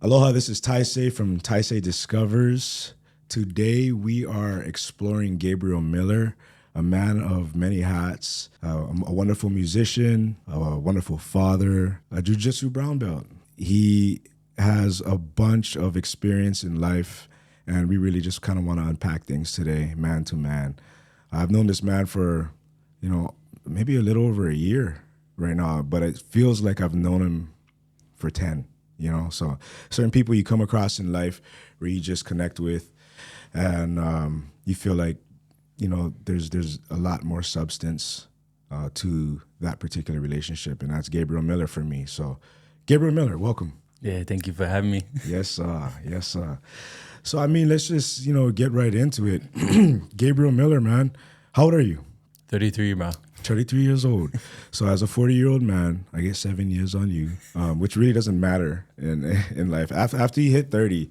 Aloha, this is Taisei from Taisei Discovers. Today we are exploring Gabriel Miller, a man of many hats, a wonderful musician, a wonderful father, a jiu-jitsu brown belt. He has a bunch of experience in life, and we really just kind of want to unpack things today, man to man. I've known this man for, maybe a little over a year right now, but it feels like I've known him for 10. So certain people you come across in life where you just connect with, and you feel like there's a lot more substance to that particular relationship, and that's Gabriel Miller for me. So Gabriel Miller, welcome. Yeah, thank you for having me. Yes, sir. So let's just get right into it. Gabriel Miller, man, how old are you? 33, bro. 33 years old. So as a 40-year-old man, I get 7 years on you, which really doesn't matter in life. After you hit 30,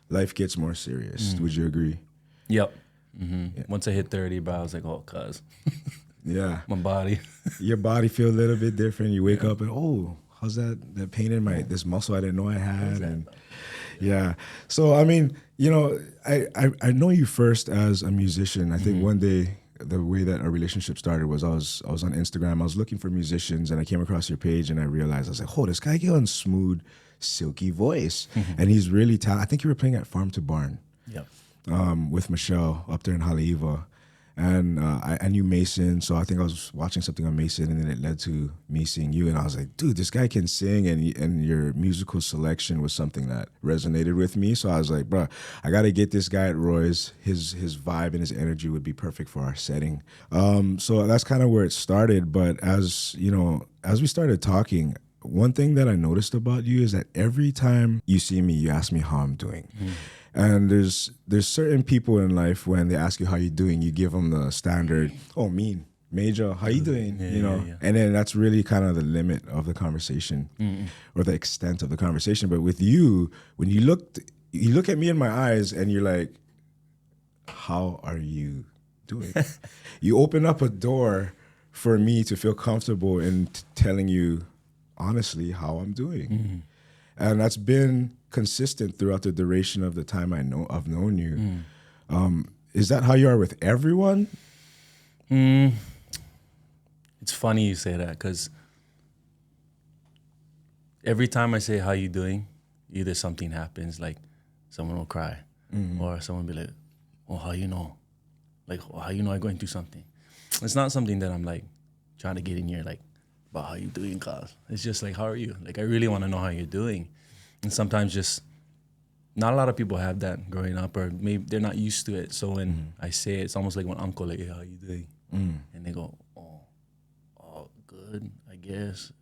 life gets more serious. Would you agree? Yep. Mm-hmm. Yeah. Once I hit 30, bro, I was like, oh, cuz. Yeah. My body. Your body feel a little bit different. You wake up and, oh, how's that pain in this muscle I didn't know I had? And yeah. So, I know you first as a musician. I think one day, the way that our relationship started was I was on Instagram. I was looking for musicians, and I came across your page, and I realized I was like, oh, this guy got a smooth, silky voice, and he's really talented. I think you were playing at Farm to Barn, Yep. With Michelle up there in Haleiwa, and I knew Mason, so I think I was watching something on Mason, and then it led to me seeing you, and I was like, dude, this guy can sing, and your musical selection was something that resonated with me. So I was like, bro, I got to get this guy at Roy's. His vibe and his energy would be perfect for our setting. So that's kind of where it started. But as we started talking, one thing that I noticed about you is that every time you see me, you ask me how I'm doing. And there's certain people in life, when they ask you how you're doing, you give them the standard, oh, mean, major, how you doing? Yeah. And then that's really kind of the limit of the conversation or the extent of the conversation. But with you, when you look at me in my eyes and you're like, how are you doing? You open up a door for me to feel comfortable in telling you honestly how I'm doing. And that's been consistent throughout the duration of the time I've known you. Is that how you are with everyone? It's funny you say that, because every time I say how you doing, either something happens, like someone will cry, or someone will be like, oh, how you know? Like, oh, how you know I'm going through something? It's not something that I'm like trying to get in here like, about how you doing, cuz. It's just like, how are you? Like, I really want to know how you're doing. And sometimes just not a lot of people have that growing up, or maybe they're not used to it. So when I say it, it's almost like when uncle, like, hey, how you doing? And they go, oh, good, I guess.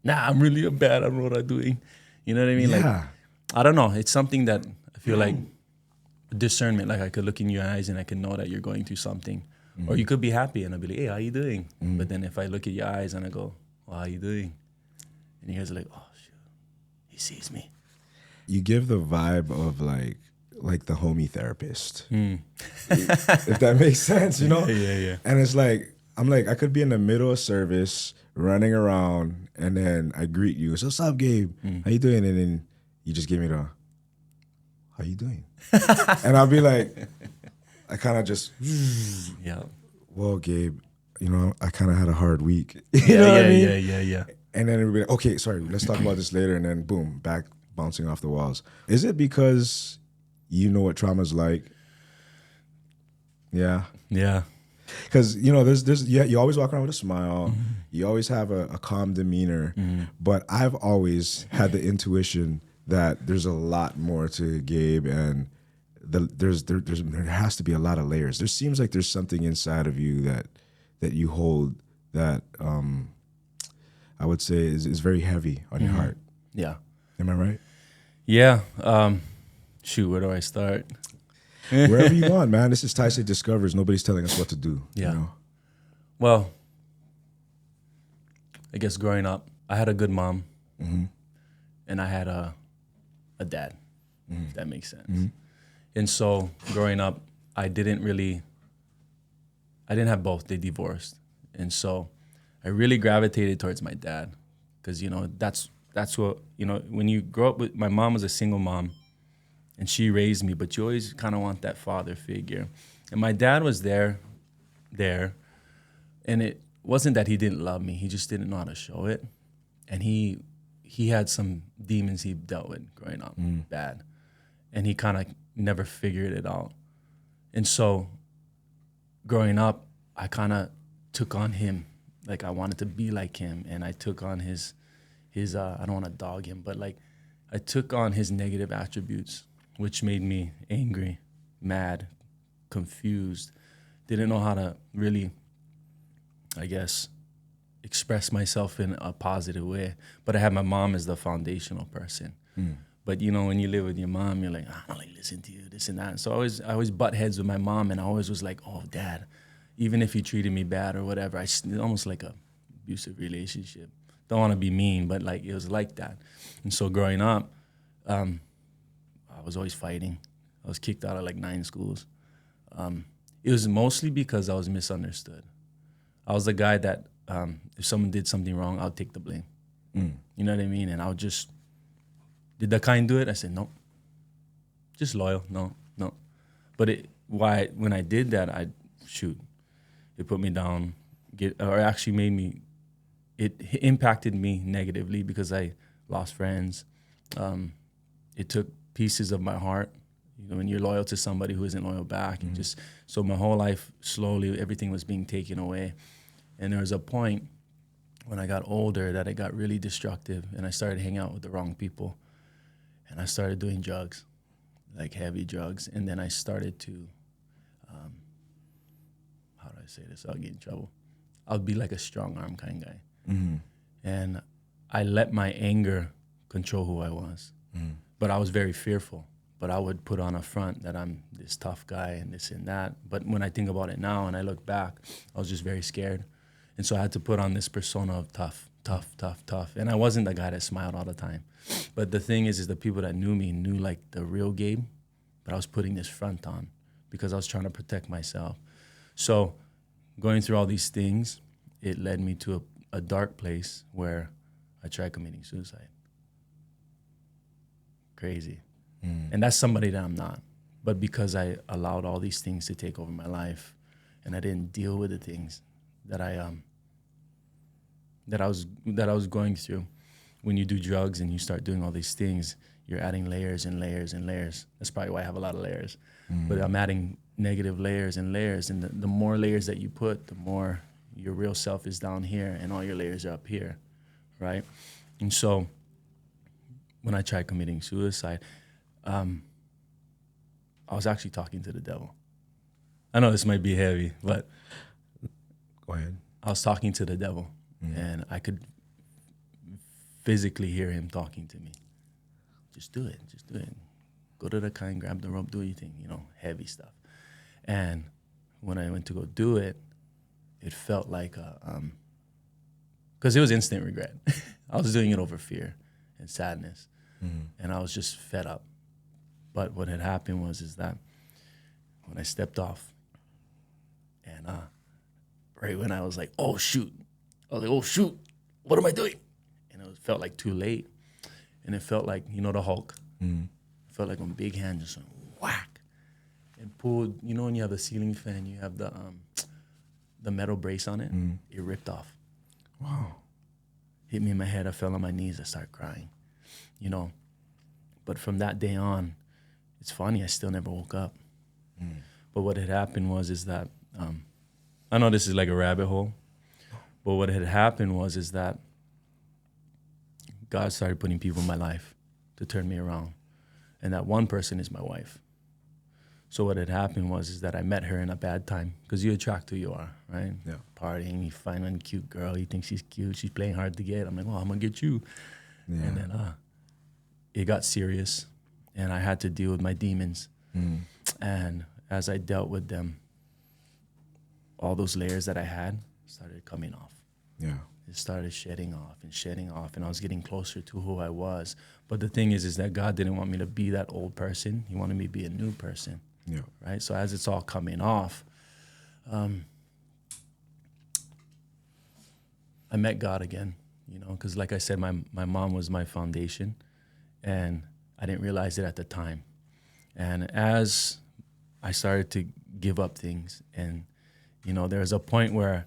Nah, I'm really bad. I don't know what I'm doing. You know what I mean? Yeah. Like, I don't know. It's something that I feel like discernment. Like, I could look in your eyes and I can know that you're going through something. Or you could be happy and I'll be like, hey, how you doing? But then if I look at your eyes and I go, well, how you doing? And you guys are like, oh, shoot, he sees me. You give the vibe of like the homie therapist, if that makes sense, Yeah. And it's like, I'm like, I could be in the middle of service running around, and then I greet you. So, what's up, Gabe? How you doing? And then you just give me the, how you doing? And I'll be like, I kind of just, Yeah. well, Gabe, I kind of had a hard week. Yeah. And then it'll be like, okay, sorry, let's talk about this later. And then boom, back bouncing off the walls. Is it because you know what trauma's like? Yeah. Yeah. Because, you always walk around with a smile. You always have a calm demeanor. But I've always had the intuition that there's a lot more to Gabe, and there has to be a lot of layers. There seems like there's something inside of you that you hold that I would say is very heavy on your heart. Yeah. Am I right? Yeah. Shoot, where do I start? Wherever you want, man. This is Taisei Discovers. Nobody's telling us what to do. Yeah. Well, I guess growing up, I had a good mom, and I had a dad, if that makes sense. And so growing up, I didn't have both. They divorced. And so I really gravitated towards my dad, because, that's that's what, when you grow up with, my mom was a single mom and she raised me, but you always kind of want that father figure. And my dad was there, and it wasn't that he didn't love me, he just didn't know how to show it. And he had some demons he dealt with growing up, bad. And he kind of never figured it out. And so growing up, I kind of took on him. Like I wanted to be like him. And I took on his I don't want to dog him, but like I took on his negative attributes, which made me angry, mad, confused, didn't know how to really, I guess, express myself in a positive way. But I had my mom as the foundational person. But when you live with your mom, you're like, I don't like listen to you, this and that. And so I always butt heads with my mom, and I always was like, oh, Dad, even if he treated me bad or whatever, it's almost like a abusive relationship. Don't want to be mean, but like it was like that. And so growing up, I was always fighting. I was kicked out of like 9 schools. It was mostly because I was misunderstood. I was the guy that if someone did something wrong, I'll take the blame. You know what I mean? And I would just, did the kind do it? I said, no. Just loyal, no. But when I did that, it put me down, actually made me, it impacted me negatively because I lost friends. It took pieces of my heart. When you're loyal to somebody who isn't loyal back, so my whole life, slowly, everything was being taken away. And there was a point when I got older that it got really destructive, and I started hanging out with the wrong people. And I started doing drugs, like heavy drugs. And then I started to, how do I say this? I'll get in trouble. I'll be like a strong arm kind of guy. And I let my anger control who I was. But I was very fearful. But I would put on a front that I'm this tough guy and this and that. But when I think about it now and I look back, I was just very scared. And so I had to put on this persona of tough. And I wasn't the guy that smiled all the time. But the thing is the people that knew me knew like the real Gabe, but I was putting this front on because I was trying to protect myself. So going through all these things, it led me to a dark place where I tried committing suicide. Crazy. And that's somebody that I'm not. But because I allowed all these things to take over my life and I didn't deal with the things that I was going through. When you do drugs and you start doing all these things, you're adding layers and layers and layers. That's probably why I have a lot of layers. But I'm adding negative layers and layers. And the more layers that you put, the more your real self is down here and all your layers are up here, right? And so when I tried committing suicide, I was actually talking to the devil. I know this might be heavy, but go ahead. I was talking to the devil, and I could physically hear him talking to me. Just do it. Go to the kind, grab the rope, do your thing, heavy stuff. And when I went to go do it, it felt like because it was instant regret. I was doing it over fear and sadness, and I was just fed up. But what had happened is that when I stepped off, and right when I was like, oh shoot, what am I doing? And it felt like too late, and it felt like the Hulk. It felt like a big hand just went whack and pulled. When you have the ceiling fan, you have the metal brace on it. It ripped off. Wow. Hit me in my head. I fell on my knees. I started crying. But from that day on, it's funny, I still never woke up. But what had happened is that, I know this is like a rabbit hole, but what had happened is that God started putting people in my life to turn me around. And that one person is my wife. So what had happened is that I met her in a bad time, because you attract who you are, right? Yeah. Partying, you find a cute girl, you think she's cute, she's playing hard to get. I'm like, well, I'm going to get you. Yeah. And then it got serious. And I had to deal with my demons. And as I dealt with them, all those layers that I had started coming off. Yeah. It started shedding off, and I was getting closer to who I was. But the thing is that God didn't want me to be that old person. He wanted me to be a new person. Yeah. Right? So as it's all coming off, I met God again you know, because like I said, my mom was my foundation, and I didn't realize it at the time. And as I started to give up things, and, you know, there was a point where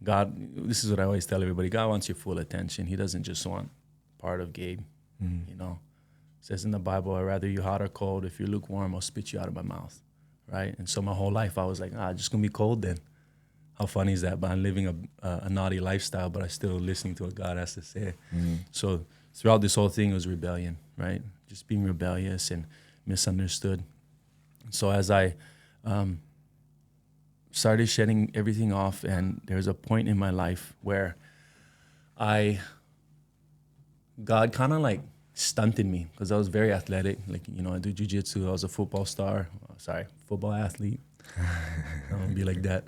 God, this is what I always tell everybody, God wants your full attention. He doesn't just want part of Gabe, you know. It says in the Bible, I'd rather you hot or cold. If you're lukewarm, I'll spit you out of my mouth, right? And so my whole life I was like, just going to be cold then. How funny is that? But I'm living a naughty lifestyle, but I still listening to what God has to say. So throughout this whole thing, it was rebellion, right? Just being rebellious and misunderstood. So as I started shedding everything off, and there's a point in my life where God kind of like stunted me, because I was very athletic. Like, you know, I do jiu-jitsu. I was a football athlete. I don't be like that.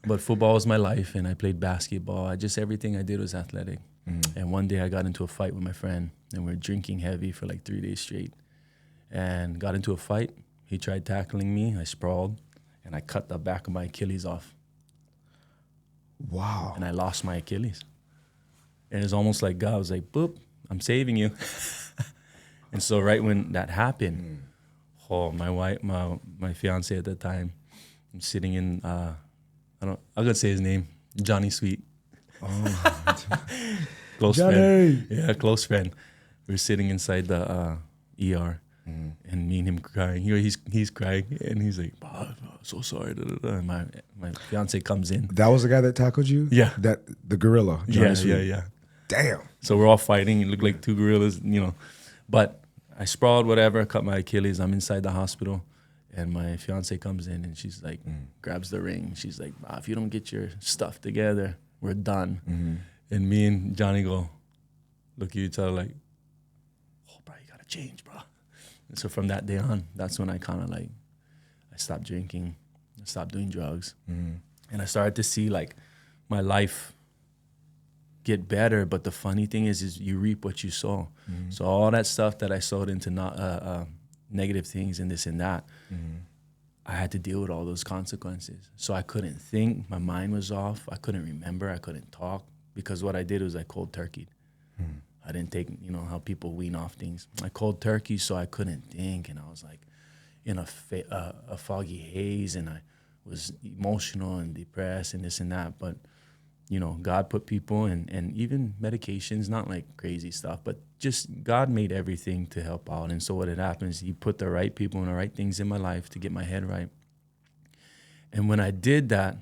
But football was my life, and I played basketball. Everything I did was athletic. And one day I got into a fight with my friend, and we were drinking heavy for like 3 days straight. And got into a fight. He tried tackling me. I sprawled, and I cut the back of my Achilles off. Wow. And I lost my Achilles. And it's almost like God was like, boop, I'm saving you. And so right when that happened, my wife, my fiance at the time, I'm sitting in, I'm gonna say his name, Johnny Sweet. Oh, Close Johnny. friend. Yeah, close friend. We were sitting inside the ER, and me and him crying. He's crying, and he's like, "I'm so sorry." Da, da, da. And my fiance comes in. That was the guy that tackled you? Yeah. The gorilla. Johnny Sweet. Yeah. Damn. So we're all fighting. It looked like two gorillas, you know. But I sprawled, whatever, cut my Achilles. I'm inside the hospital, and my fiance comes in, and she's like, grabs the ring. She's like, if you don't get your stuff together, we're done. And me and Johnny look at each other like, oh, bro, you gotta change, bro. And so from that day on, that's when I kind of like, I stopped drinking, I stopped doing drugs, and I started to see like my life get better. But the funny thing is you reap what you sow. So all that stuff that I sowed into negative things and this and that, I had to deal with all those consequences. So I couldn't think. My mind was off. I couldn't remember. I couldn't talk, because what I did was I cold turkeyed. I didn't take, you know, how people wean off things. I cold turkey, so I couldn't think, and I was like in a foggy haze, and I was emotional and depressed and this and that. But, you know, God put people and even medications, not like crazy stuff, but just God made everything to help out. And so what had happens, He put the right people and the right things in my life to get my head right. And when I did that,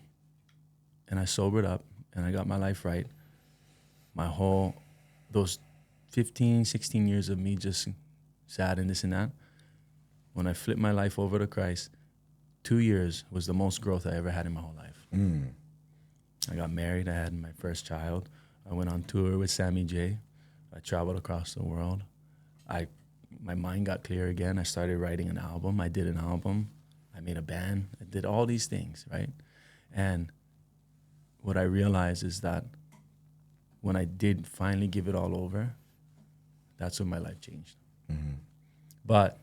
and I sobered up, and I got my life right, those 15, 16 years of me just sad and this and that, when I flipped my life over to Christ, 2 years was the most growth I ever had in my whole life. I got married. I had my first child. I went on tour with Sammy J. I traveled across the world. My mind got clear again. I started writing an album. I did an album. I made a band. I did all these things, right? And what I realized is that when I did finally give it all over, that's when my life changed. But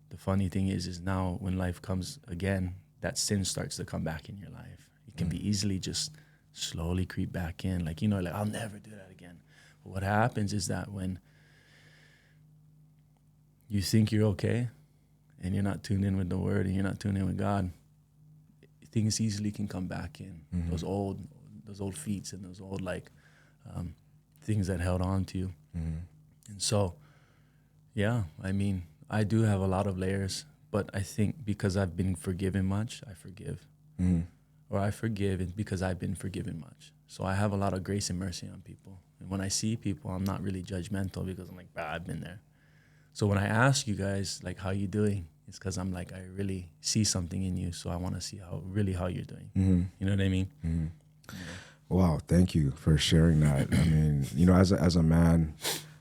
the funny thing is now when life comes again, that sin starts to come back in your life. It can be easily just slowly creep back in. Like, you know, like, I'll never do that again. But what happens is that when you think you're okay and you're not tuned in with the Word and you're not tuned in with God, things easily can come back in. Those old feats and those old things that held on to you. And so, yeah, I mean, I do have a lot of layers, but I think because I've been forgiven much, I forgive. Or I forgive because I've been forgiven much. So I have a lot of grace and mercy on people. And when I see people, I'm not really judgmental, because I'm like, I've been there. So when I ask you guys, like, how you doing? It's because I'm like, I really see something in you. So I want to see how you're doing. You know what I mean? Yeah. Wow, thank you for sharing that. I mean, you know, as a man,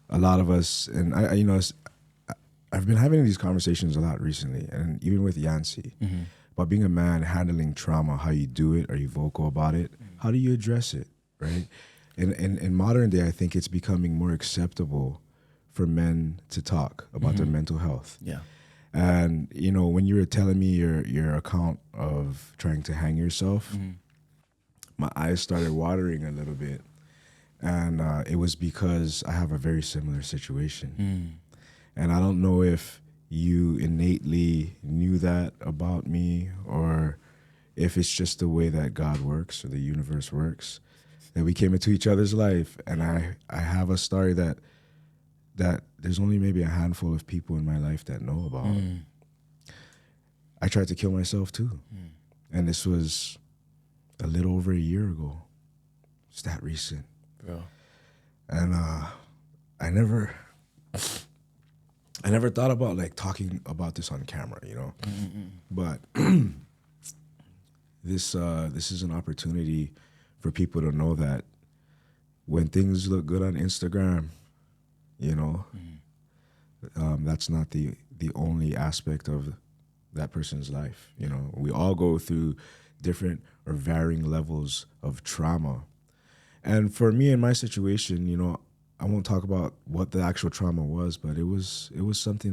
a lot of us, and I've been having these conversations a lot recently, and even with Yancy, about being a man, handling trauma, how you do it, are you vocal about it? How do you address it, right? And in modern day, I think it's becoming more acceptable for men to talk about their mental health. Yeah. And, you know, when you were telling me your account of trying to hang yourself, my eyes started watering a little bit. And it was because I have a very similar situation. And I don't know if you innately knew that about me, or if it's just the way that God works or the universe works, that we came into each other's life. And I have a story that there's only maybe a handful of people in my life that know about. I tried to kill myself too. And this was a little over a year ago. It's that recent. Bro. And I never thought about like talking about this on camera, you know. But this is an opportunity for people to know that when things look good on Instagram, you know, that's not the only aspect of that person's life. You know, we all go through different or varying levels of trauma. And for me, in my situation, you know, I won't talk about what the actual trauma was, but it was something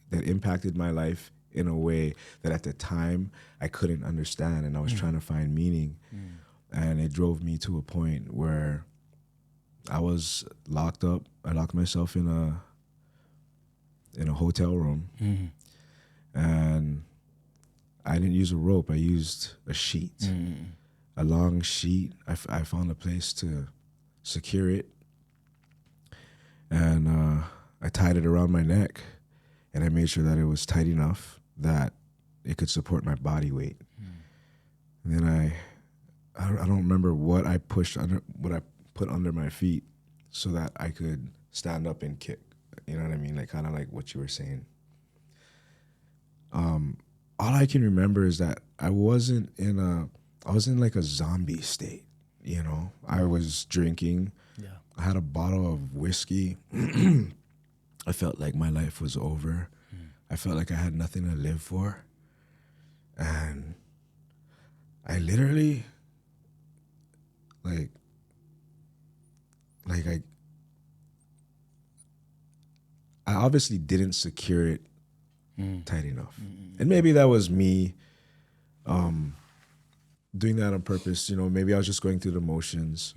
that impacted my life in a way that at the time I couldn't understand, and I was trying to find meaning. And it drove me to a point where I was locked up. I locked myself in a hotel room, and I didn't use a rope. I used a sheet, a long sheet. I found a place to secure it, and I tied it around my neck, and I made sure that it was tight enough that it could support my body weight. And then I don't remember what I put under my feet so that I could stand up and kick. You know what I mean? Like kind of like what you were saying. All I can remember is that I wasn't in like a zombie state. You know, I was drinking. Yeah. I had a bottle of whiskey. I felt like my life was over. I felt like I had nothing to live for. And I literally, I obviously didn't secure it tight enough. And maybe that was me doing that on purpose. You know, maybe I was just going through the motions.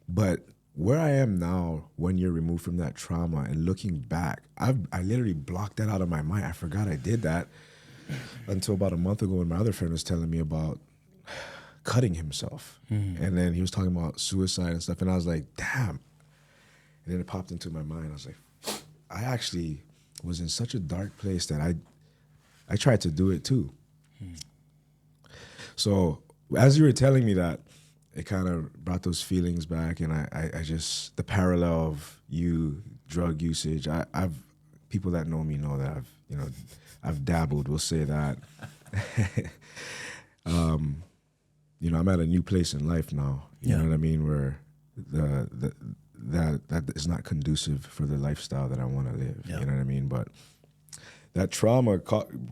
But where I am now, 1 year removed from that trauma, and looking back, I literally blocked that out of my mind. I forgot I did that until about a month ago when my other friend was telling me about cutting himself. And then he was talking about suicide and stuff, and I was like, damn. And then it popped into my mind. I was like, I actually was in such a dark place that I tried to do it too. So as you were telling me that, it kind of brought those feelings back, and I just, the parallel of you, drug usage, I've, people that know me know that I've dabbled, we'll say that. You know, I'm at a new place in life now, you know what I mean, where that is not conducive for the lifestyle that I want to live, you know what I mean? But that trauma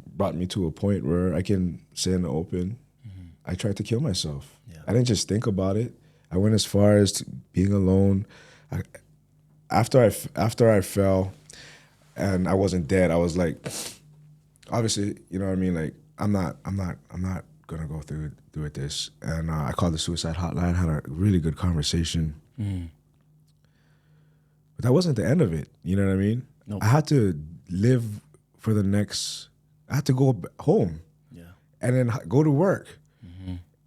brought me to a point where I can say in the open, I tried to kill myself. I didn't just think about it. I went as far as being alone. After I fell and I wasn't dead, I was like, obviously, you know what I mean? Like, I'm not gonna go through with this. And I called the suicide hotline, had a really good conversation. But that wasn't the end of it. You know what I mean? Nope. I had to live for the next, I had to go home and then go to work.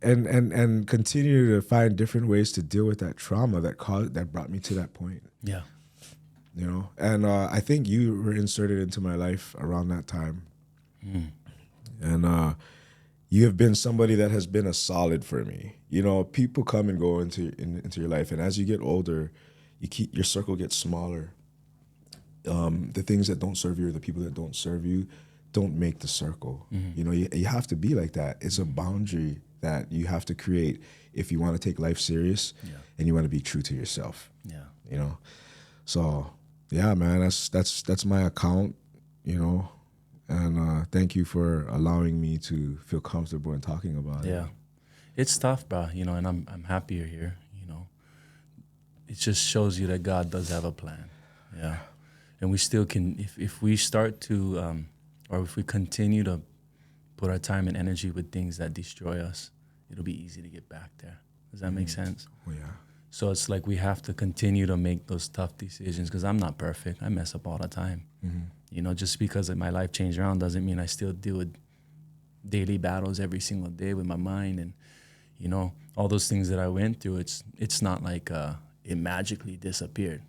And continue to find different ways to deal with that trauma that brought me to that point. Yeah. You know? And I think you were inserted into my life around that time. And you have been somebody that has been a solid for me. You know, people come and go into your life, and as you get older, your circle gets smaller. The things that don't serve you or the people that don't serve you don't make the circle. You know, you have to be like that. It's a boundary that you have to create if you want to take life serious and you want to be true to yourself. You know, so yeah, man, that's my account. You know, and thank you for allowing me to feel comfortable in talking about it. Yeah, it's tough, bro. You know, and I'm happy you're here. You know, it just shows you that God does have a plan. Yeah, and we still can if we start to or if we continue to put our time and energy with things that destroy us, it'll be easy to get back there. Does that make sense? Oh, yeah. So it's like we have to continue to make those tough decisions, because I'm not perfect. I mess up all the time. You know, just because my life changed around doesn't mean I still deal with daily battles every single day with my mind. And, you know, all those things that I went through, it's not like it magically disappeared.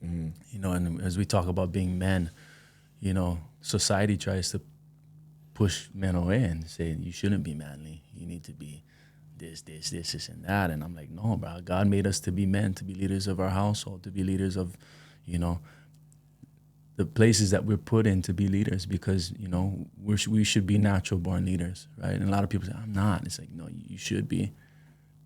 You know, and as we talk about being men, you know, society tries to push men away and say, you shouldn't be manly. You need to be this, and that. And I'm like, no, bro. God made us to be men, to be leaders of our household, to be leaders of, you know, the places that we're put in to be leaders, because, you know, we should be natural born leaders, right? And a lot of people say, I'm not. It's like, no, you should be.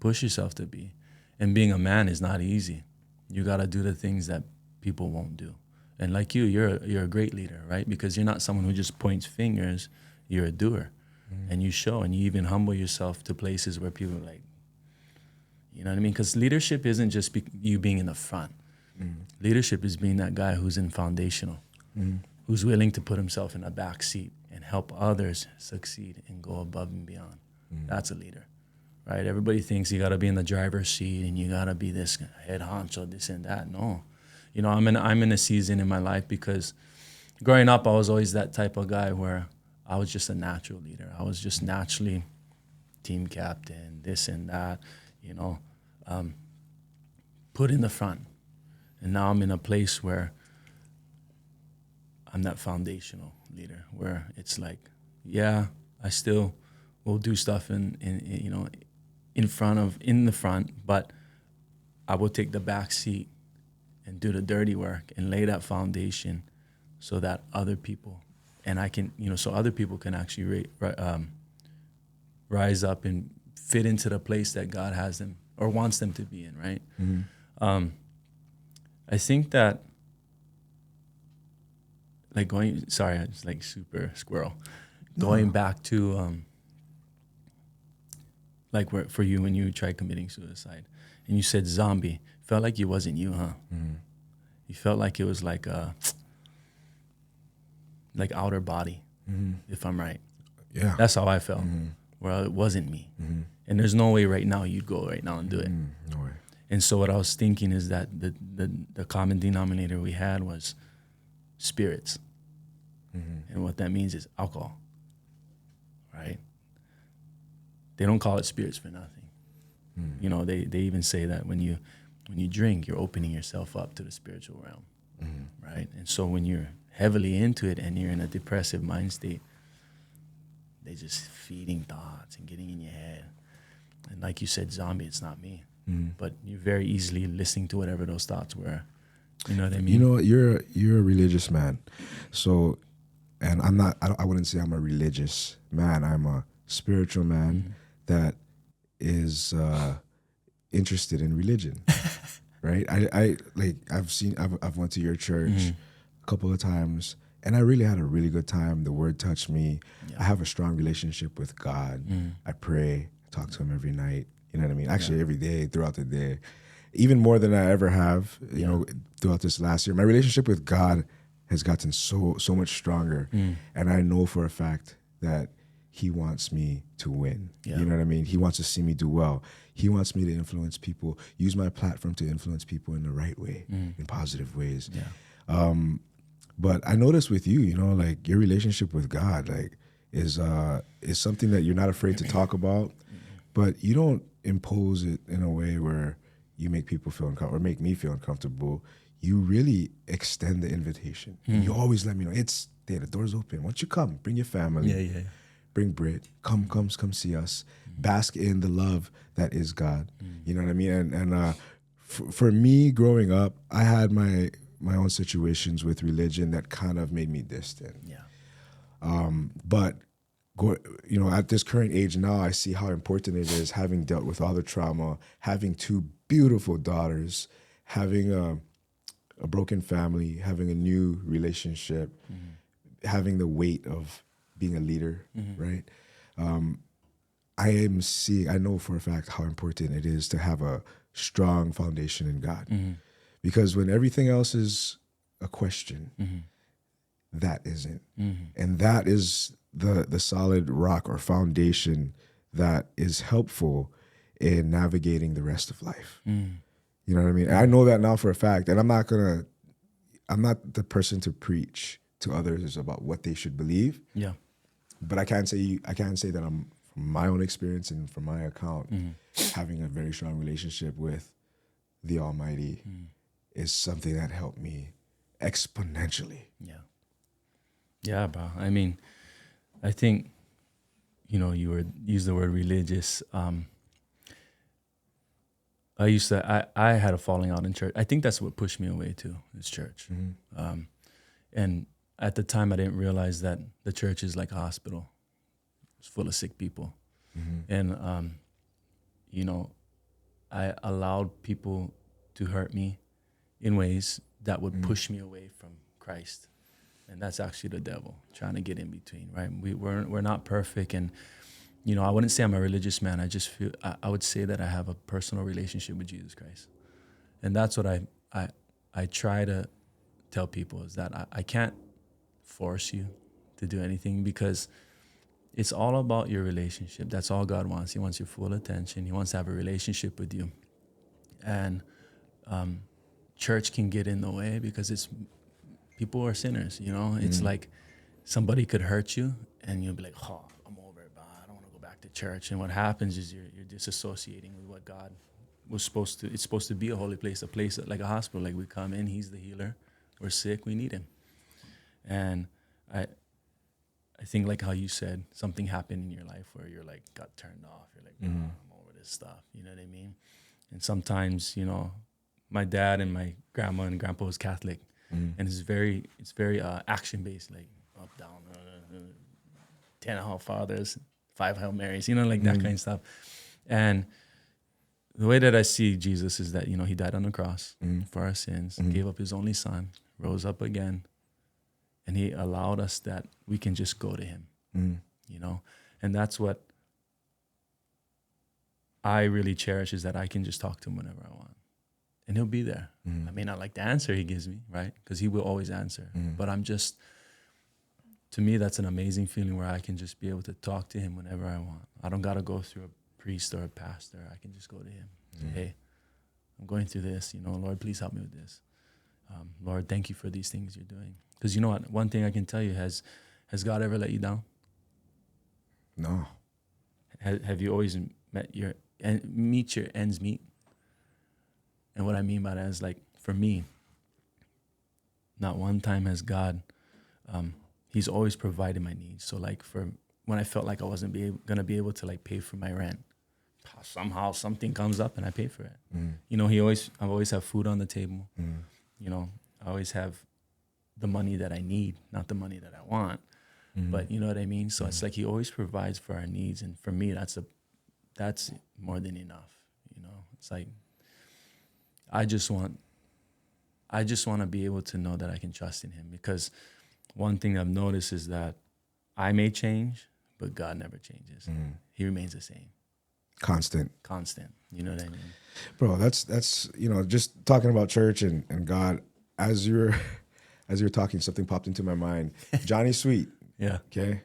Push yourself to be. And being a man is not easy. You got to do the things that people won't do. And like you're a great leader, right? Because you're not someone who just points fingers. You're a doer. And you show, and you even humble yourself to places where people are like, you know what I mean? Because leadership isn't just you being in the front. Leadership is being that guy who's in foundational, who's willing to put himself in a back seat and help others succeed and go above and beyond. That's a leader, right? Everybody thinks you got to be in the driver's seat and you got to be this head honcho, this and that. No. You know, I'm in a season in my life, because growing up, I was always that type of guy where I was just a natural leader. I was just naturally team captain, this and that, you know, put in the front. And now I'm in a place where I'm that foundational leader, where it's like, yeah, I still will do stuff in you know, in the front, but I will take the back seat and do the dirty work and lay that foundation so that other people, and I can, you know, so other people can actually rise up and fit into the place that God has them or wants them to be in, right? I think that, like I was like super squirrel. Going back to, like for you when you tried committing suicide, and you said zombie, felt like it wasn't you, huh? You felt like it was like outer body, if I'm right. Yeah. That's how I felt. Well, it wasn't me. And there's no way right now you'd go right now and do it. No way. And so what I was thinking is that the common denominator we had was spirits. And what that means is alcohol, right? They don't call it spirits for nothing. You know, they even say that when you drink, you're opening yourself up to the spiritual realm, right? And so when you're heavily into it and you're in a depressive mind state, they're just feeding thoughts and getting in your head. And like you said, zombie, it's not me. But you're very easily listening to whatever those thoughts were. You know what I mean? You know, you're a religious man. So, and I wouldn't say I'm a religious man. I'm a spiritual man that is interested in religion, right? I've went to your church a couple of times, and I really had a really good time. The word touched me. I have a strong relationship with God. I pray, talk to him every night. You know what I mean? Actually, every day, throughout the day, even more than I ever have. You know, throughout this last year, my relationship with God has gotten so much stronger, and I know for a fact that he wants me to win. You know what I mean? He wants to see me do well. He wants me to influence people, use my platform to influence people in the right way, in positive ways. But I noticed with you, you know, like your relationship with God, like is something that you're not afraid to talk about, but you don't impose it in a way where you make people feel uncomfortable or make me feel uncomfortable. You really extend the invitation. You always let me know, it's there, the door's open. Once you come, bring your family. Bring Brit, come see us. Bask in the love that is God. You know what I mean? And for me, growing up, I had my own situations with religion that kind of made me distant. But you know, at this current age now, I see how important it is, having dealt with all the trauma, having two beautiful daughters, having a broken family, having a new relationship, having the weight of being a leader, right? I know for a fact how important it is to have a strong foundation in God. Because when everything else is a question, that isn't. And that is the solid rock or foundation that is helpful in navigating the rest of life. You You know what I mean? And I know that now for a fact. And I'm not the person to preach to others about what they should believe. Yeah. But I can say that I'm, from my own experience and from my account, having a very strong relationship with the Almighty is something that helped me exponentially. Yeah. Yeah, bro. I mean, I think, you use the word religious. I had a falling out in church. I think that's what pushed me away too, is church. And at the time I didn't realize that the church is like a hospital. It's full of sick people. And, I allowed people to hurt me in ways that would push me away from Christ. And that's actually the devil trying to get in between, right? We're not perfect. And, I wouldn't say I'm a religious man. I just feel, I would say that I have a personal relationship with Jesus Christ. And that's what I try to tell people, is that I can't force you to do anything, because it's all about your relationship. That's all God wants. He wants your full attention. He wants to have a relationship with you. And church can get in the way because people are sinners, It's like somebody could hurt you and you'll be like, oh, I'm over it, but I don't want to go back to church. And what happens is you're disassociating with what God was supposed to. It's supposed to be a holy place, a place like a hospital. Like, we come in, he's the healer. We're sick, we need him. And I think, like how you said, something happened in your life where you're like, got turned off. You're like, oh, I'm over this stuff. You know what I mean? And sometimes, my dad and my grandma and grandpa was Catholic, and it's very action based, like up, down, 10 Our Fathers, 5 Hail Marys, like that kind of stuff. And the way that I see Jesus is that, he died on the cross for our sins, gave up his only son, rose up again, and he allowed us that we can just go to him, And that's what I really cherish, is that I can just talk to him whenever I want. And he'll be there. I may not like the answer he gives me, right? Because he will always answer. But to me, that's an amazing feeling where I can just be able to talk to him whenever I want. I don't got to go through a priest or a pastor. I can just go to him. Say, hey, I'm going through this. Lord, please help me with this. Lord, thank you for these things you're doing. Because you know what? One thing I can tell you, has God ever let you down? No. Have you always meet your ends meet? And what I mean by that is, like, for me, not one time has God, he's always provided my needs. So, like, for when I felt like I wasn't going to be able to, like, pay for my rent, somehow something comes up and I pay for it. I always have food on the table. I always have the money that I need, not the money that I want. But you know what I mean? So it's like he always provides for our needs. And for me, that's more than enough. It's like, I just want to be able to know that I can trust in him, because one thing I've noticed is that I may change, but God never changes. He remains the same. Constant. You know what I mean? Bro, that's just talking about church and God, as you're talking, something popped into my mind. Johnny Sweet. Yeah. Okay.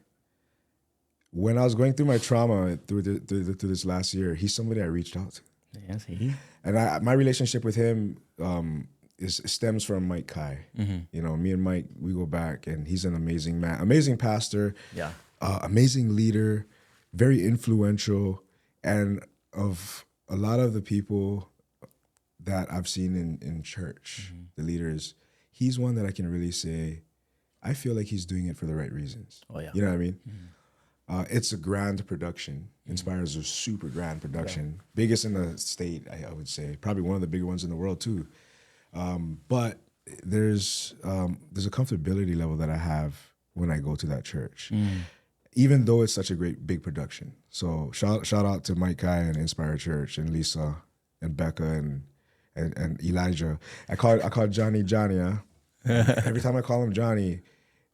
When I was going through my trauma through this last year, he's somebody I reached out to. Yes, he. And my relationship with him stems from Mike Kai. Me and Mike, we go back, and he's an amazing man, amazing pastor, amazing leader, very influential, and of a lot of the people that I've seen in church, the leaders, he's one that I can really say, I feel like he's doing it for the right reasons. Oh yeah, you know what I mean? It's a grand production. Inspires a super grand production. Yeah. Biggest in the state, I would say. Probably one of the bigger ones in the world too. But there's a comfortability level that I have when I go to that church. Even though it's such a great big production. So shout out to Mike Kai and Inspire Church and Lisa and Becca and Elijah. I call Johnny. Huh? Every time I call him Johnny,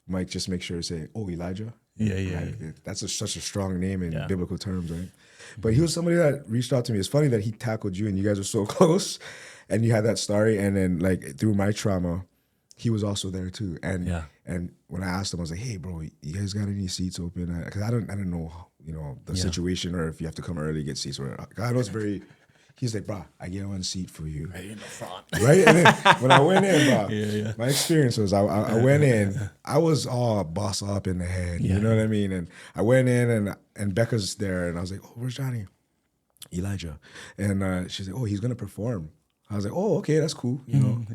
Mike just makes sure to say, "Oh, Elijah." Yeah. That's such a strong name in biblical terms, right? But he was somebody that reached out to me. It's funny that he tackled you and you guys were so close and you had that story. And then, like, through my trauma, he was also there too. And when I asked him, I was like, hey, bro, you guys got any seats open? Because I didn't know, the situation, or if you have to come early, get seats. I know it's very, He's like, bro, I get one seat for you. Right in the front. Right? And then when I went in, bro, Yeah. my experience was I went in, I was all boss up in the head. Yeah. You know what I mean? And I went in and Becca's there and I was like, oh, where's Johnny? Elijah. And she's like, oh, he's going to perform. I was like, oh, okay, that's cool, you know.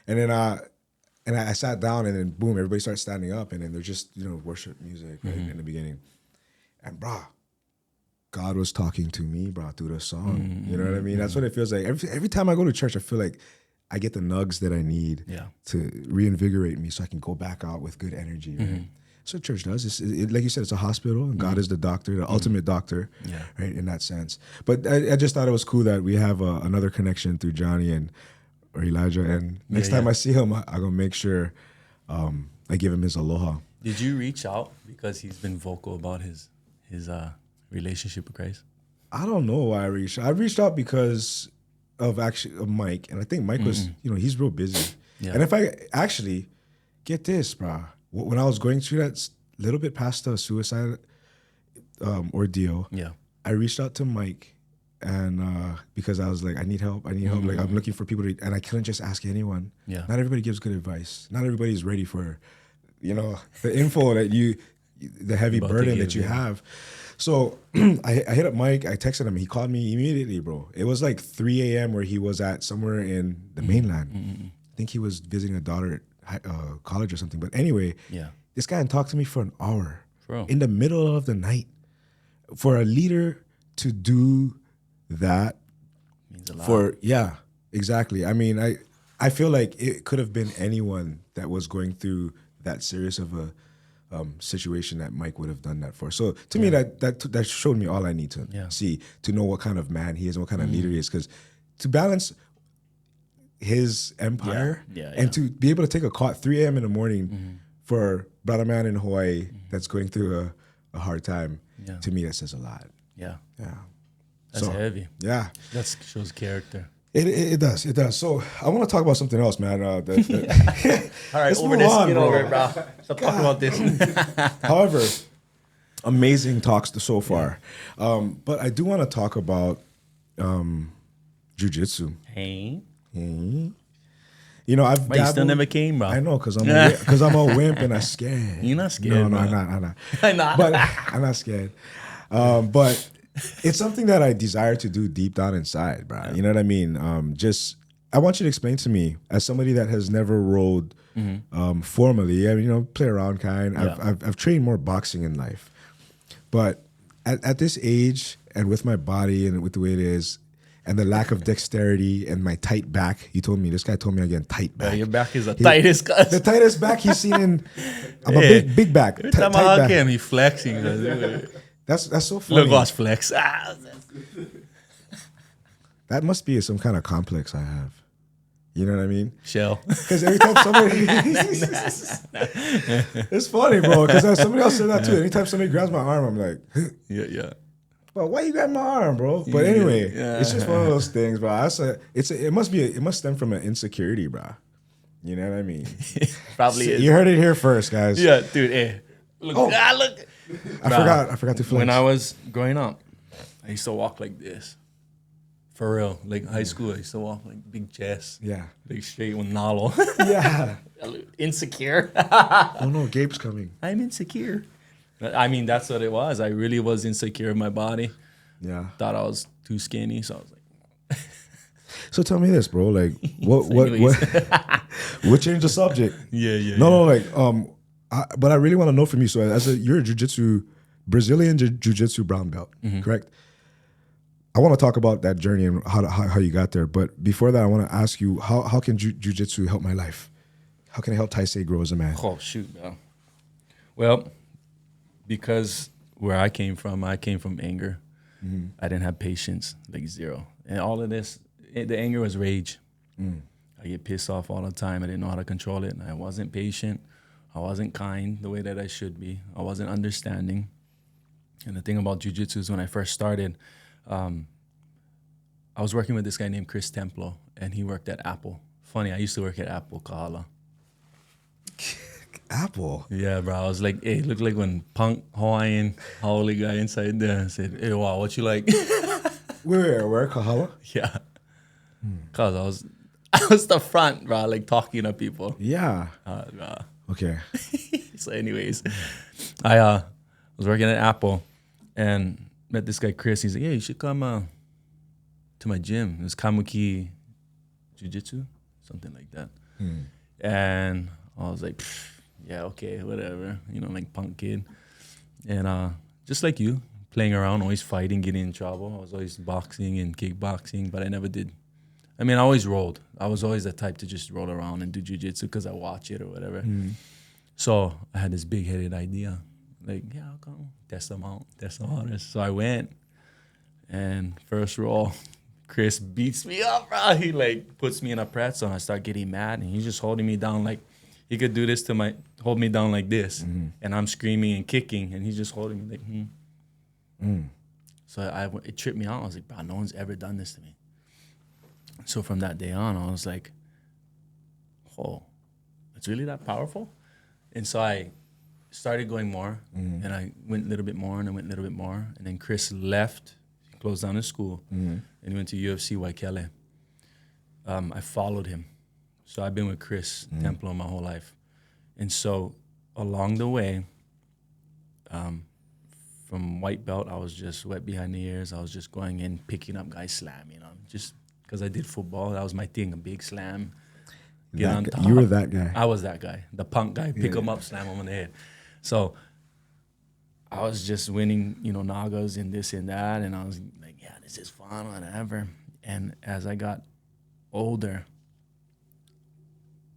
And then I sat down and then boom, everybody started standing up and then they're just, worship music right, in the beginning. And bro, God was talking to me, bro, through the song. You know what I mean? That's what it feels like. Every time I go to church, I feel like I get the nugs that I need to reinvigorate me so I can go back out with good energy. Right? That's what church does. Like you said, it's a hospital, and God is the doctor, the ultimate doctor, right, in that sense. But I just thought it was cool that we have another connection through Johnny or Elijah. And next time I see him, I'm going to make sure I give him his aloha. Did you reach out because he's been vocal about his relationship with Christ? I don't know why I reached out. I reached out because of Mike, and I think Mike was, he's real busy. Yeah. And if I actually get this, bro, when I was going through that little bit past the suicide ordeal, I reached out to Mike, and because I was like, I need help. Like I'm looking for people and I couldn't just ask anyone. Yeah. Not everybody gives good advice. Not everybody's ready for, the info that the heavy burden that you have. So I hit up Mike. I texted him. He called me immediately, bro. It was like 3 a.m. where he was at somewhere in the mainland. I think he was visiting a daughter at college or something. But anyway, this guy talked to me for an hour in the middle of the night. For a leader to do that means a lot. Exactly. I mean, I feel like it could have been anyone that was going through that serious of a situation that Mike would have done that for. So to me, that showed me all I need to see to know what kind of man he is and what kind of leader he is. Because to balance his empire and to be able to take a call at 3 a.m. in the morning for brother man in Hawaii that's going through a hard time, to me that says a lot. Yeah. That's heavy. Yeah. That shows character. It does. So I want to talk about something else, man. All right, over this. Get over it, bro. Stop talking about this. However, amazing talks so far. But I do want to talk about jiu-jitsu. Hey. I've but you still never came, bro. I know, because I'm a wimp and I'm scared. You're not scared, No, I'm not. I'm not. But I'm not scared. But it's something that I desire to do deep down inside, bro. You know what I mean? I want you to explain to me, as somebody that has never rolled formally, I mean, play around kind. I've trained more boxing in life. But at this age and with my body and with the way it is, and the lack of dexterity and my tight back, this guy told me again, tight back. Yeah, your back is the tightest. The tightest back he's seen in, I'm a big back. Every time I hug him, he flexing. That's so funny. Look, watch flex. That must be some kind of complex I have. You know what I mean? Shell. Because every time somebody... It's funny, bro, because somebody else said that too. Anytime somebody grabs my arm, I'm like... Yeah. Well, why you grab my arm, bro? But anyway, it's just one of those things, bro. It must stem from an insecurity, bro. You know what I mean? Probably is. You heard it here first, guys. Yeah, dude. Hey, look. Oh. Look. I forgot to flex. When I was growing up, I used to walk like this. For real. Like high school, I used to walk like big chest. Yeah. Big straight with nalo. Yeah. Insecure. Oh no, Gabe's coming. I'm insecure. I mean, that's what it was. I really was insecure in my body. Yeah. Thought I was too skinny, so I was like. So tell me this, bro. Like, what changed the subject? Yeah. No, like, but I really want to know from you. So, you're a Brazilian jiu-jitsu brown belt, correct? I want to talk about that journey and how you got there. But before that, I want to ask you, how can jiu-jitsu help my life? How can it help Taisei grow as a man? Oh, shoot, man. Well, because where I came from anger. I didn't have patience, like zero. And all of this, the anger was rage. I get pissed off all the time. I didn't know how to control it. And I wasn't patient. I wasn't kind the way that I should be. I wasn't understanding. And the thing about jiu-jitsu is when I first started, I was working with this guy named Chris Templo, and he worked at Apple. Funny, I used to work at Apple, Kahala. Apple? Yeah, bro. I was like, hey, look like when punk Hawaiian holy guy inside there. I said, hey, wow, what you like? Where? Kahala? Yeah. Cause I was the front, bro, like talking to people. Yeah. Bro. Okay. So anyways, I was working at Apple and met this guy Chris. He's like, "Hey, you should come to my gym." It was Kamuki Jiu-Jitsu, something like that. And I was like, yeah, okay, whatever. You know, like punk kid. And just like you, playing around, always fighting, getting in trouble. I was always boxing and kickboxing, but I never did. I mean, I always rolled. I was always the type to just roll around and do jiu-jitsu because I watch it or whatever. So I had this big-headed idea. Like, yeah, I'll come test them out, test the waters. So I went, and first roll, Chris beats me up, bro. He like puts me in a pretzel, and I start getting mad, and he's just holding me down like he could do this to hold me down like this, and I'm screaming and kicking, and he's just holding me like, So it tripped me out. I was like, bro, no one's ever done this to me. So from that day on, I was like, oh, it's really that powerful? And so I started going more, and I went a little bit more, and I went a little bit more. And then Chris left, closed down his school, and he went to UFC Waikele. I followed him. So I've been with Chris Templo my whole life. And so along the way, from white belt, I was just wet behind the ears. I was just going in, picking up guys, slam, just because I did football. That was my thing, a big slam. Get on top. You were that guy. I was that guy, the punk guy. Pick him up, slam him on the head. So I was just winning, nagas and this and that, and I was like, yeah, this is fun, whatever. And as I got older,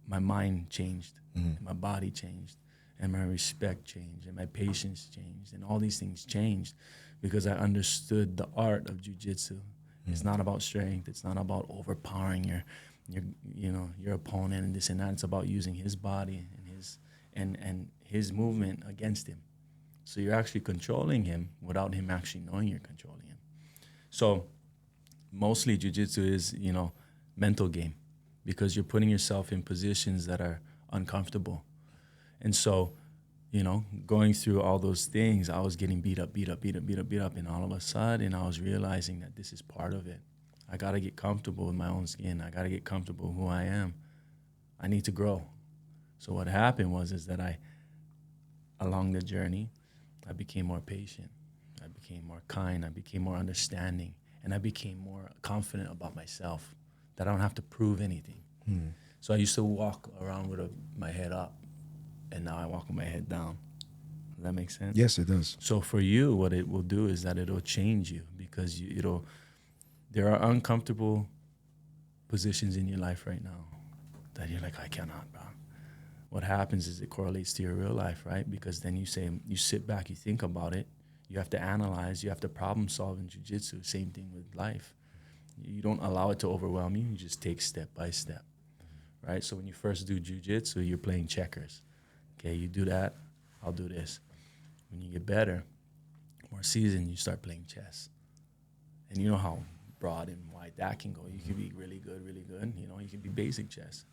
my mind changed, and my body changed, and my respect changed, and my patience changed, and all these things changed because I understood the art of jiu-jitsu. It's not about strength. It's not about overpowering your opponent and this and that. It's about using his body and his movement against him. So you're actually controlling him without him actually knowing you're controlling him. So mostly jiu-jitsu is, mental game because you're putting yourself in positions that are uncomfortable. And so, going through all those things, I was getting beat up. And all of a sudden, I was realizing that this is part of it. I got to get comfortable with my own skin. I got to get comfortable with who I am. I need to grow. So what happened is that along the journey, I became more patient. I became more kind. I became more understanding. And I became more confident about myself, that I don't have to prove anything. So I used to walk around with my head up, and now I walk with my head down. Does that make sense? Yes, it does. So for you, what it will do is that it'll change you because there are uncomfortable positions in your life right now that you're like, I cannot, bro. What happens is it correlates to your real life, right? Because then you sit back, you think about it, you have to analyze, you have to problem solve in jiu-jitsu. Same thing with life. You don't allow it to overwhelm you, you just take step by step, right? So when you first do jiu-jitsu, you're playing checkers. Okay, you do that, I'll do this. When you get better, more seasoned, you start playing chess. And you know how broad and wide that can go. You can be really good, you can be basic chess.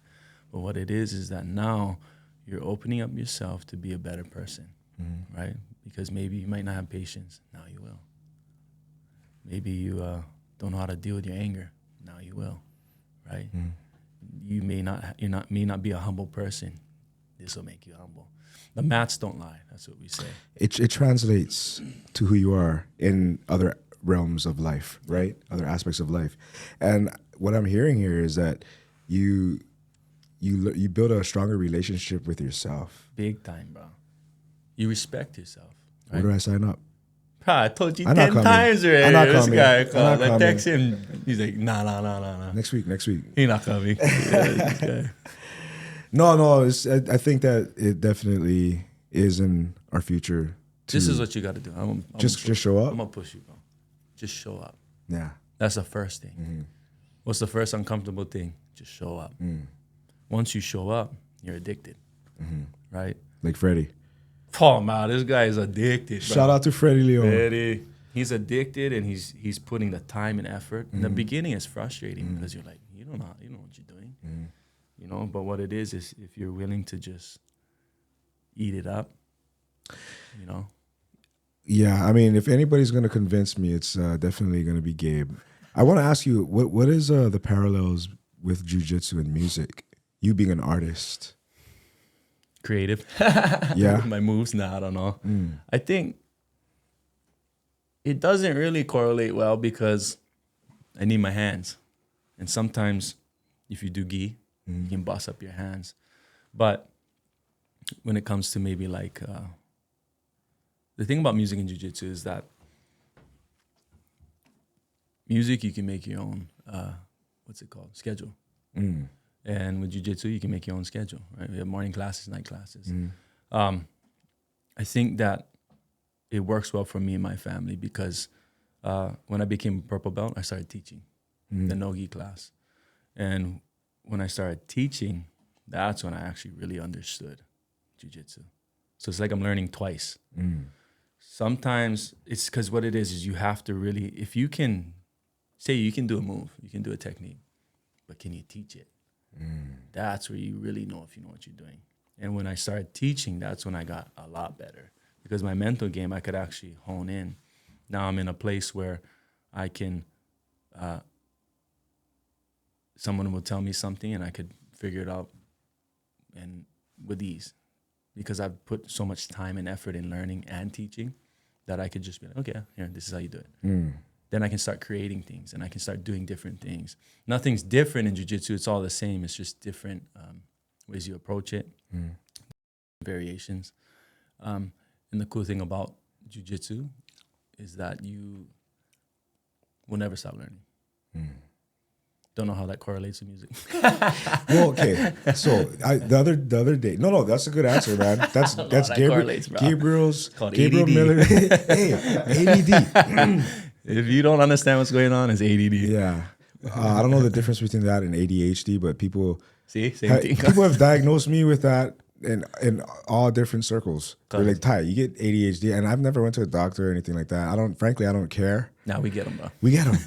But what it is that now you're opening up yourself to be a better person, right? Because maybe you might not have patience, now you will. Maybe you don't know how to deal with your anger, now you will, right? You may not be a humble person. This will make you humble. The mats don't lie. That's what we say. It translates to who you are in other realms of life, right? Other aspects of life. And what I'm hearing here is that you build a stronger relationship with yourself. Big time, bro. You respect yourself. Right? Where do I sign up? Bro, I told you I'm 10 times already. I'm not This coming. guy I'm called. not I text him. He's like, nah. Next week. He's not coming. Yeah. No. I think that it definitely is in our future. This is what you got to do. Just show up. I'm gonna push you, bro. Just show up. Yeah. That's the first thing. What's the first uncomfortable thing? Just show up. Once you show up, you're addicted, right? Like Freddie. Oh man, this guy is addicted. Bro. Shout out to Freddie Leon. Freddie. He's addicted and he's putting the time and effort. In the beginning, it's frustrating because you're like, you don't know what you're doing, But what it is if you're willing to just eat it up, Yeah, I mean, if anybody's going to convince me, it's definitely going to be Gabe. I want to ask you, what is the parallels with jujitsu and music? You being an artist. Creative. Yeah. My moves? Nah, I don't know. I think it doesn't really correlate well because I need my hands. And sometimes if you do gi, you can bust up your hands. But when it comes to maybe like, the thing about music and jiu-jitsu is that music, you can make your own, what's it called? Schedule. And with jiu-jitsu, you can make your own schedule, right? We have morning classes, night classes. I think that it works well for me and my family because when I became purple belt, I started teaching the no-gi class. And when I started teaching, that's when I actually really understood jiu-jitsu. So it's like I'm learning twice. Sometimes it's because what it is you have to really, if you can, say you can do a move, you can do a technique, but can you teach it? That's where you really know if you know what you're doing. And when I started teaching, that's when I got a lot better because my mental game, I could actually hone in. Now I'm in a place where I can, someone will tell me something and I could figure it out and with ease because I've put so much time and effort in learning and teaching that I could just be like, okay, here, this is how you do it. Then I can start creating things and I can start doing different things. Nothing's different in jiu-jitsu. It's all the same. It's just different ways you approach it, variations. And the cool thing about jiu-jitsu is that you will never stop learning. Don't know how that correlates to music. Well, okay. So the other day, no, that's a good answer, man. That's Gabriel Miller. Hey, ADD. If you don't understand what's going on, it's ADD. Yeah, I don't know the difference between that and ADHD, but people same thing. People have diagnosed me with that in all different circles. They're like, Ty, you get ADHD, and I've never went to a doctor or anything like that. I don't care. Nah, we get them, bro. We get them.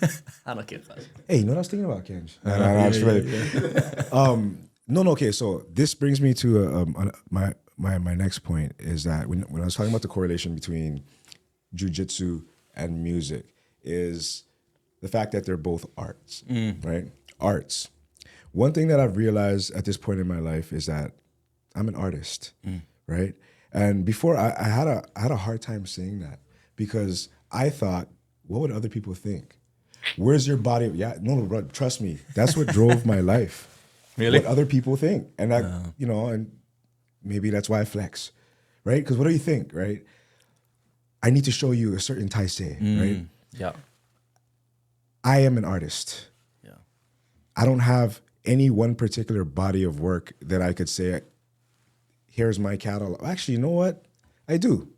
I don't care. Hey, you know what I was thinking about, Kenj? No. Okay, so this brings me to my next point is that when I was talking about the correlation between jiu-jitsu and music is the fact that they're both arts, right? Arts. One thing that I've realized at this point in my life is that I'm an artist, right? And before I had a hard time saying that because I thought, what would other people think? Where's your body? Yeah, no, bro, trust me. That's what drove my life. Really? What other people think. And that, and maybe that's why I flex, right? Because what do you think, right? I need to show you a certain Taisei, right? Yeah. I am an artist. Yeah. I don't have any one particular body of work that I could say, here's my catalog. Actually, you know what? I do.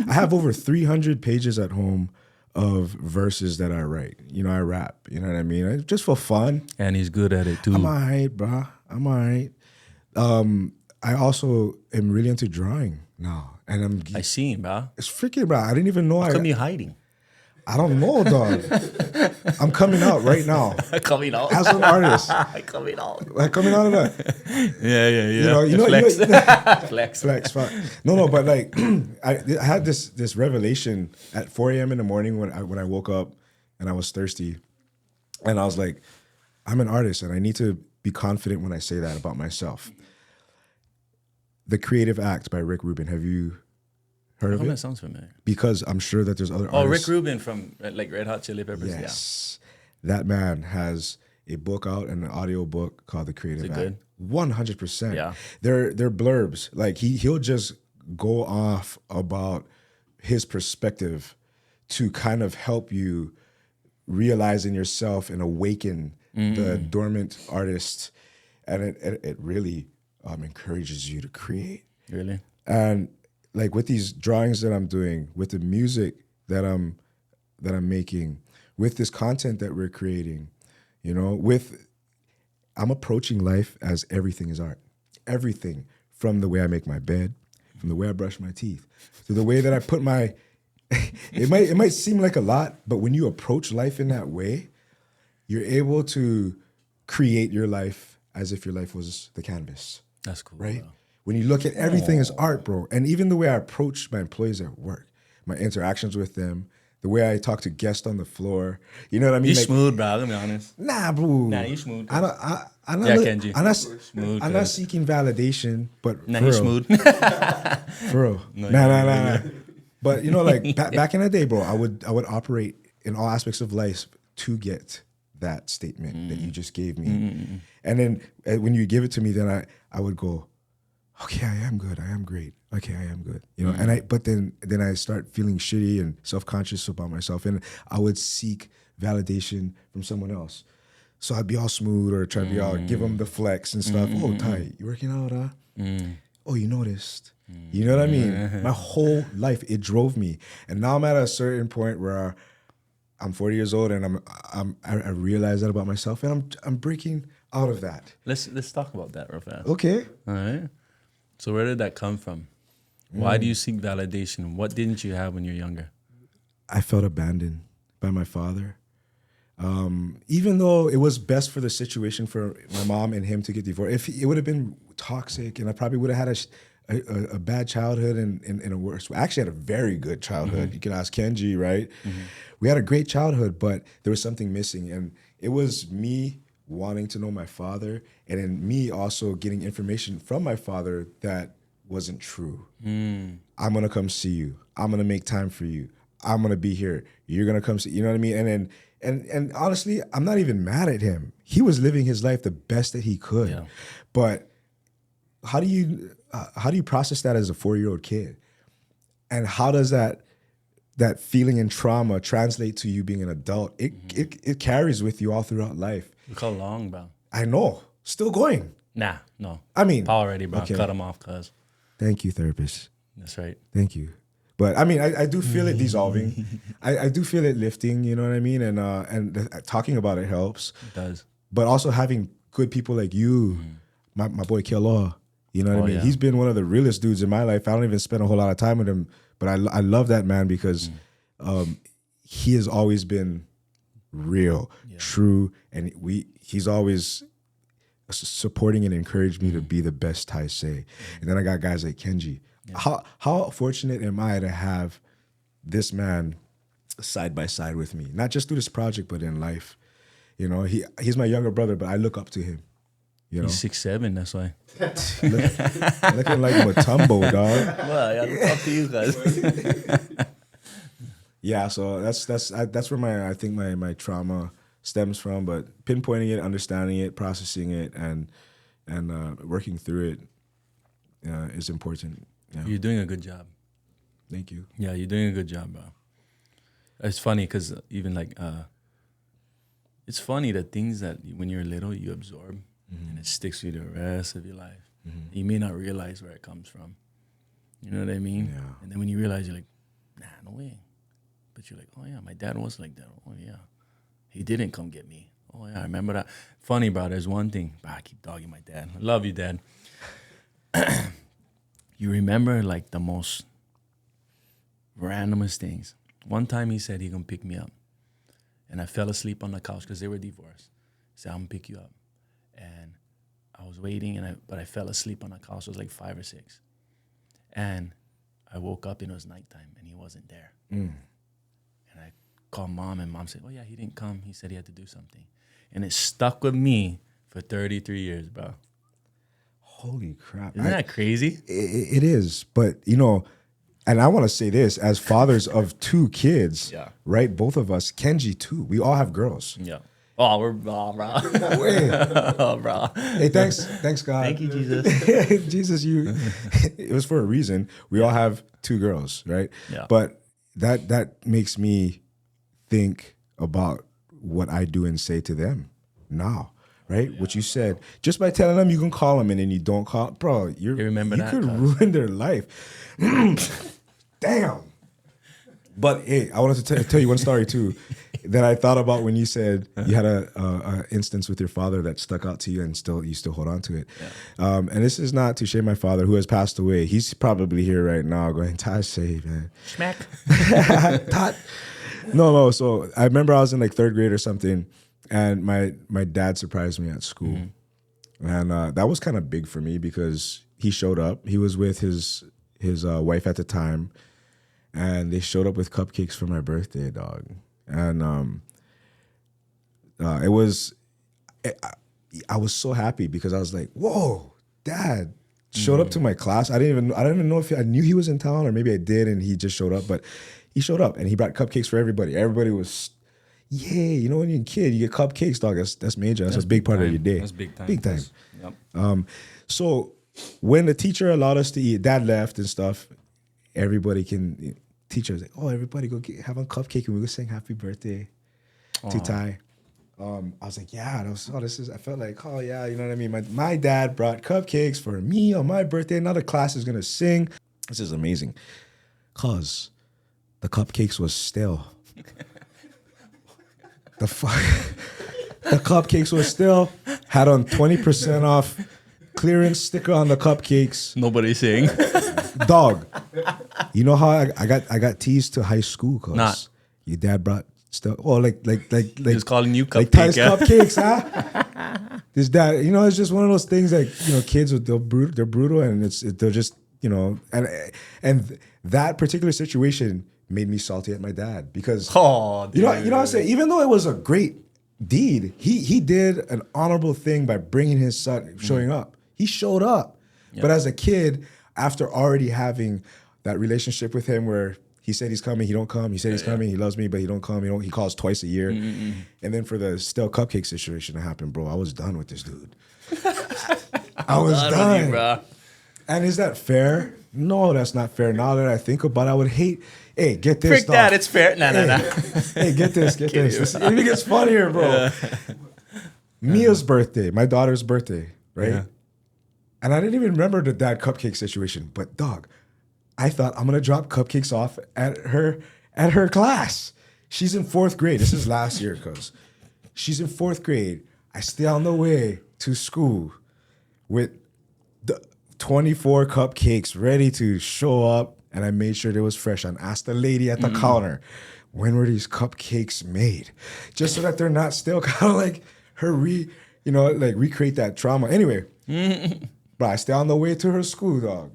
I have over 300 pages at home of verses that I write. I rap. You know what I mean? Just for fun. And he's good at it too. I'm all right, bro. I'm all right. I also am really into drawing now. And I seen, bro. It's freaking, bro. I didn't even know. How come you hiding? I don't know, dog. I'm coming out right now. Coming out? As an artist. Coming out. Like coming out of that. Yeah. Flex. No, but like I had this revelation at 4 a.m. in the morning when I woke up and I was thirsty. And I was like, I'm an artist and I need to be confident when I say that about myself. The Creative Act by Rick Rubin. Have you heard of it? That sounds familiar. Because I'm sure that there's other artists. Oh, Rick Rubin from like Red Hot Chili Peppers. Yes. Yeah. That man has a book out and an audio book called The Creative Act. Good? 100%. Yeah. They're blurbs. Like he'll just go off about his perspective to kind of help you realize in yourself and awaken the dormant artist. And it really encourages you to create. Really? And like with these drawings that I'm doing, with the music that I'm making, with this content that we're creating, I'm approaching life as everything is art. Everything, from the way I make my bed, from the way I brush my teeth, to the way that I put my it might seem like a lot, but when you approach life in that way, you're able to create your life as if your life was the canvas. That's cool. Right? Bro. When you look at everything as art, bro, and even the way I approach my employees at work, my interactions with them, the way I talk to guests on the floor. You know what I mean? You smooth, bro. I'm gonna be honest. Nah, bro. Nah, you smooth. I'm not, Kenji. I'm not, Cuz. seeking validation, but Nah, for you real, smooth. for real. Nah. But you know, like back in the day, bro, I would operate in all aspects of life to get that statement that you just gave me. And then when you give it to me, then I would go, okay, I am good. I am great. Okay, I am good. You know, but then I start feeling shitty and self-conscious about myself, and I would seek validation from someone else. So I'd be all smooth or try to be all, give them the flex and stuff. Oh, Ty, you working out, huh? Oh, you noticed. You know what I mean? My whole life, it drove me. And now I'm at a certain point where I'm 40 years old and I realize that about myself, and I'm breaking out of that. Let's talk about that real fast. Okay. All right. So where did that come from? Why do you seek validation? What didn't you have when you were younger? I felt abandoned by my father. Even though it was best for the situation for my mom and him to get divorced, if it would have been toxic, and I probably would have had a bad childhood and in a worse way. I actually had a very good childhood. You can ask Kenji, right? We had a great childhood, but there was something missing, and it was me wanting to know my father, and then me also getting information from my father that wasn't true. I'm gonna come see you. I'm gonna make time for you. I'm gonna be here. You're gonna come see. You know what I mean? And then and honestly, I'm not even mad at him. He was living his life the best that he could. Yeah. But how do you process that as a 4-year-old kid? And how does that feeling and trauma translate to you being an adult? It carries with you all throughout life. Look how long, bro. I know. Still going. Nah, no. I mean, already, bro. Okay. Cut him off, cuz. Thank you, therapist. That's right. Thank you. But I mean, I do feel it dissolving. I do feel it lifting. You know what I mean? And talking about it helps. It does. But also having good people like you, my boy Kielaw. You know what I mean? Yeah. He's been one of the realest dudes in my life. I don't even spend a whole lot of time with him, but I love that man because he has always been real, true, and he's always supporting and encouraged me to be the best Taisei. And then I got guys like Kenji. Yeah. How fortunate am I to have this man side by side with me? Not just through this project, but in life. You know, he's my younger brother, but I look up to him. You know? He's 6'7", that's why. Looking like Matumbo, dog. Well, I look up to you guys. Yeah, so that's where I think my trauma stems from. But pinpointing it, understanding it, processing it, and working through it is important. Yeah. You're doing a good job. Thank you. Yeah, you're doing a good job, bro. It's funny because even like, it's funny the things that when you're little you absorb and it sticks with you the rest of your life. You may not realize where it comes from. You know what I mean? Yeah. And then when you realize, you're like, nah, no way. But you're like, oh yeah, my dad was like that. Oh yeah, he didn't come get me. Oh yeah, I remember that. Funny, bro. There's one thing. I keep dogging my dad. I love you, Dad. You remember like the most randomest things. One time he said he gonna pick me up, and I fell asleep on the couch because they were divorced. He said, I'm gonna pick you up, and I was waiting, but I fell asleep on the couch. It was like 5 or 6, and I woke up and it was nighttime, and he wasn't there. And I called Mom, and Mom said, oh yeah, he didn't come. He said he had to do something, and it stuck with me for 33 years, bro. Holy crap. Isn't that crazy? It is. But, you know, and I want to say this, as fathers of 2 kids, right? Both of us, Kenji too, we all have girls. Yeah. Oh, we're bro. Oh, bro. Hey, thanks God. Thank you, Jesus. Jesus, it was for a reason. We all have 2 girls, right? Yeah. But that makes me think about what I do and say to them now. Right? Yeah. What you said. Just by telling them you can call them and then you don't call, bro, you could ruin their life. Damn. But hey, I wanted to tell you one story too that I thought about when you said you had a instance with your father that stuck out to you and you still hold on to it. Yeah. And this is not to shame my father who has passed away. He's probably here right now going, Taisei, man. Schmack. No. So I remember I was in like 3rd grade or something. And my dad surprised me at school. And that was kind of big for me because he showed up. He was with his wife at the time. and they showed up with cupcakes for my birthday, dog. And it was, I was so happy because I was like, whoa, Dad showed up to my class. I don't even know if I knew he was in town or maybe I did and he just showed up, but he showed up and he brought cupcakes for everybody. Everybody was, yay, you know, when you're a kid, you get cupcakes, dog. That's major. That's a big part of your day. That's big time. Big time. Yep. So when the teacher allowed us to eat, Dad left and stuff, everybody can, teacher was like, oh, everybody go have a cupcake and we go sing happy birthday to Tai. I was like, yeah, I felt like, oh yeah, you know what I mean? My dad brought cupcakes for me on my birthday. Another class is gonna sing. This is amazing. Cause the cupcakes was stale. The cupcakes was still had on 20% off clearance sticker on the cupcakes. Nobody saying. Dog. You know how I got teased to high school because your dad brought stuff. Oh, like He's calling you cupcake. Like Tai's cupcakes, huh? This dad, you know, it's just one of those things like, you know, kids they're brutal and they're just, you know, and that particular situation made me salty at my dad because you know what I'm saying? Even though it was a great deed, he did an honorable thing by bringing his son, showing up. He showed up. Yep. But as a kid, after already having that relationship with him where he said he's coming, he don't come. He said he's coming, he loves me, but he don't come. He calls twice a year. And then for the stale cupcake situation that happened, bro, I was done with this dude. I was done. Bro. And is that fair? No, that's not fair. Now that I think about it, I would hate, hey, get this. Frick that, it's fair. No. Hey, get this. It even gets funnier, bro. Yeah. Mia's birthday, my daughter's birthday, right? Yeah. And I didn't even remember the dad cupcake situation, but dog, I thought I'm gonna drop cupcakes off at her class. She's in 4th grade. This is last year, cause she's in 4th grade. I stay on the way to school with the 24 cupcakes ready to show up, and I made sure they was fresh. And asked the lady at the counter, when were these cupcakes made? Just so that they're not still kind of like recreate that trauma. Anyway, but I stay on the way to her school, dog.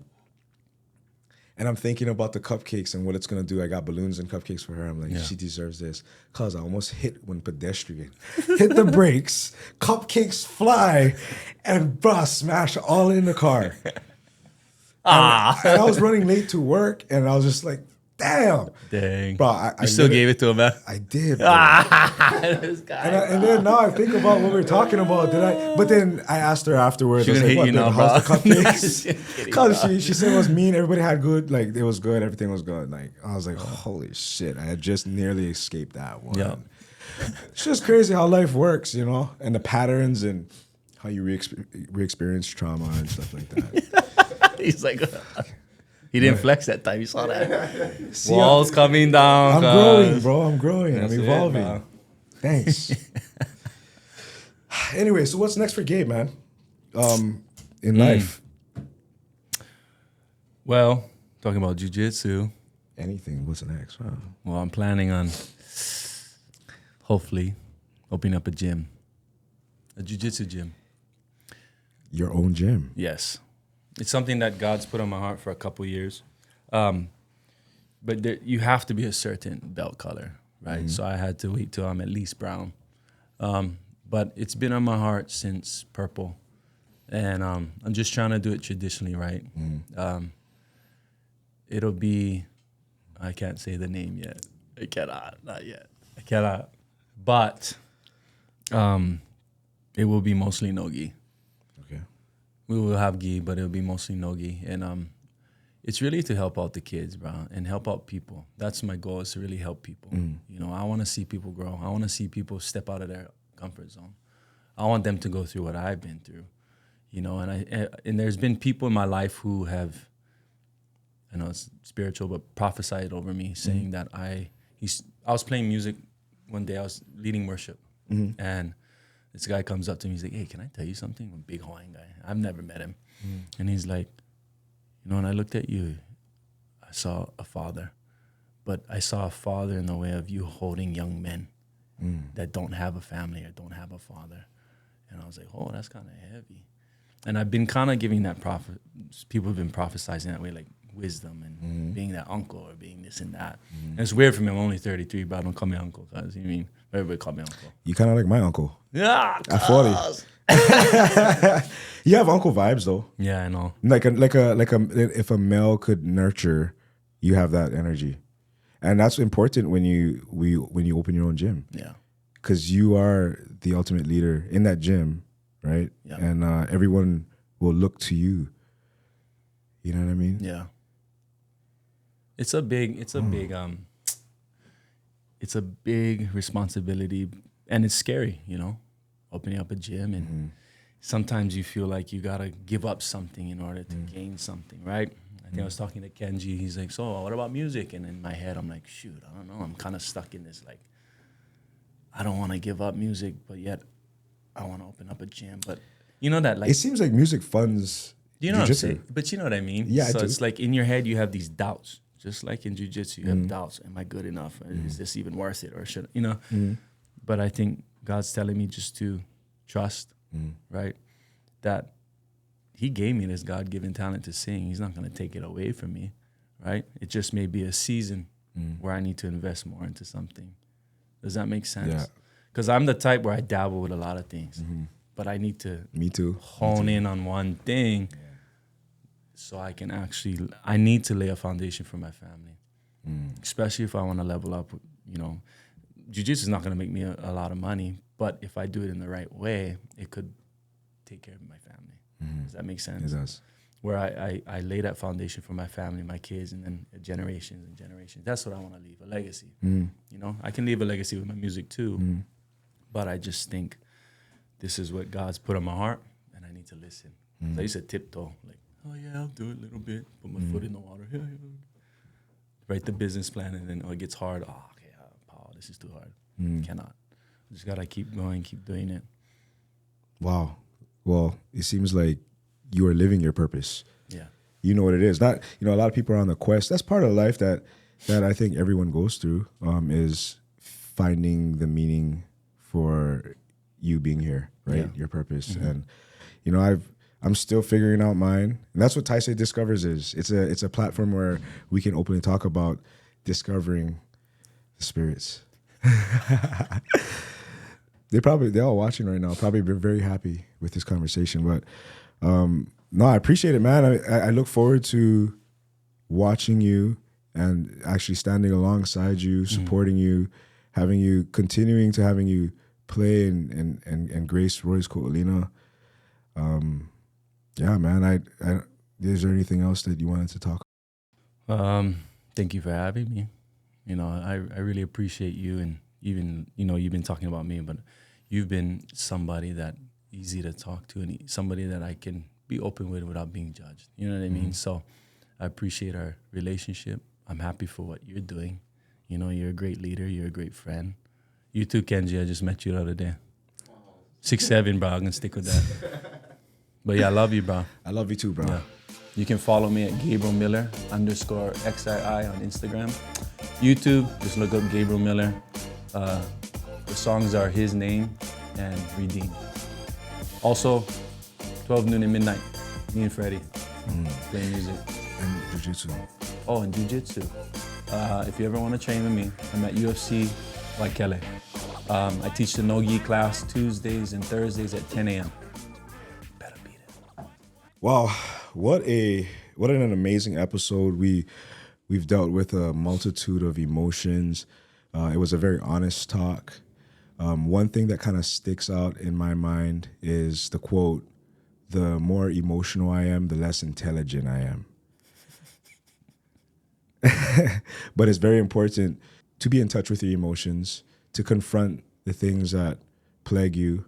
And I'm thinking about the cupcakes and what it's gonna do. I got balloons and cupcakes for her. I'm like, she deserves this. Cause I almost hit when pedestrian. Hit the brakes, cupcakes fly, and smash all in the car. And I was running late to work, and I was just like, damn. Dang. Bro, I still gave it to him, man? I did, bro. This guy, and then now I think about what we were talking about. But then I asked her afterwards. She's gonna hate you now, bro. How's the cupcakes? Because she said it was mean. Everybody had good, like, it was good. Everything was good. Like, I was like, holy shit. I had just nearly escaped that one. Yeah. It's just crazy how life works, you know? And the patterns and how you re-experience trauma and stuff like that. He's like... He didn't flex that time. You saw that. Walls coming down. I'm growing, bro. I'm growing. I'm evolving. Thanks. Anyway, so what's next for Gabe, man? In life? Well, talking about jiu-jitsu. Anything. What's next? Wow. Well, I'm planning on hopefully opening up a gym. A jiu-jitsu gym. Your own gym? Yes. It's something that God's put on my heart for a couple years. But you have to be a certain belt color, right? Mm-hmm. So I had to wait till I'm at least brown. But it's been on my heart since purple. And I'm just trying to do it traditionally, right? Mm-hmm. It'll be, I can't say the name yet. I cannot, not yet. I cannot. But it will be mostly no-gi. We will have gi, but it'll be mostly no-gi. And it's really to help out the kids, bro, and help out people. That's my goal, is to really help people. You know, I want to see people grow. I want to see people step out of their comfort zone. I want them to go through what I've been through, you know. And there's been people in my life who have, I know it's spiritual, but prophesied over me, saying that I was playing music one day. I was leading worship, and this guy comes up to me. He's like, hey, can I tell you something? I'm a big Hawaiian guy. I've never met him. And he's like, you know, when I looked at you, I saw a father. But I saw a father in the way of you holding young men that don't have a family or don't have a father. And I was like, oh, that's kind of heavy. And I've been kind of giving that people have been prophesizing that way, like, wisdom and being that uncle or being this and that. And it's weird for me. I'm only 33, but don't call me uncle, cause you mean everybody call me uncle. You kind of like my uncle. Yeah, At 40. You have uncle vibes though. Yeah, I know. If a male could nurture, you have that energy, and that's important when you open your own gym. Yeah, because you are the ultimate leader in that gym, right? Yeah. And everyone will look to you. You know what I mean? Yeah. It's a big responsibility, and it's scary, you know, opening up a gym, and sometimes you feel like you gotta give up something in order to gain something, right? I think I was talking to Kenji. He's like, "So, what about music?" And in my head, I'm like, "Shoot, I don't know. I'm kind of stuck in this like, I don't want to give up music, but yet I want to open up a gym." But you know that, like, It seems like music funds. you know what I'm jiu-jitsu. saying? But you know what I mean? Yeah, I so do. it's like in your head, you have these doubts. Just like in jiu-jitsu, you have doubts. Am I good enough? Is this even worth it? Or should, you know? But I think God's telling me just to trust, right? That he gave me this God-given talent to sing. He's not going to take it away from me, right? It just may be a season where I need to invest more into something. Does that make sense? Yeah. Because I'm the type where I dabble with a lot of things, but I need to Me too. hone in on one thing so I can I need to lay a foundation for my family, especially if I want to level up. You know, jiu-jitsu is not going to make me a lot of money, but if I do it in the right way, it could take care of my family. Does that make sense? It does. Where I lay that foundation for my family, my kids, and then generations and generations. That's what I want to leave, a legacy. You know, I can leave a legacy with my music too, but I just think this is what God's put on my heart, and I need to listen. So I used to tiptoe, like, oh yeah, I'll do it a little bit, put my foot in the water, write the business plan, and then it gets hard. Oh, okay, Paul, this is too hard. Cannot. Just gotta keep going, keep doing it. Wow. Well, it seems like you are living your purpose. Yeah. You know what it is. Not, a lot of people are on the quest. That's part of life that I think everyone goes through, is finding the meaning for you being here, right? Yeah. Your purpose. And, I'm still figuring out mine. And that's what Taisei Discovers is. It's a platform where we can openly talk about discovering the spirits. They're all watching right now. Probably been very happy with this conversation. But no, I appreciate it, man. I look forward to watching you and actually standing alongside you, supporting you, continuing to having you play and grace Roy's Ko'olina. Yeah, man. Is there anything else that you wanted to talk about? Thank you for having me. You know, I really appreciate you, and even, you've been talking about me, but you've been somebody that easy to talk to and somebody that I can be open with without being judged. You know what I mean? So I appreciate our relationship. I'm happy for what you're doing. You're a great leader. You're a great friend. You too, Kenji. I just met you the other day. 6'7", bro. I'm going to stick with that. But yeah, I love you, bro. I love you too, bro. Yeah. You can follow me at Gabriel Miller _XII on Instagram. YouTube, just look up Gabriel Miller. The songs are His Name and Redeemed. Also, 12 noon and midnight, me and Freddie playing music. And jiu-jitsu. Oh, and jiu-jitsu. If you ever want to train with me, I'm at UFC Waikele. I teach the no-gi class Tuesdays and Thursdays at 10 a.m. Better beat it. Wow, what an amazing episode. We've dealt with a multitude of emotions. It was a very honest talk. One thing that kind of sticks out in my mind is the quote, "The more emotional I am, the less intelligent I am." But it's very important to be in touch with your emotions, to confront the things that plague you.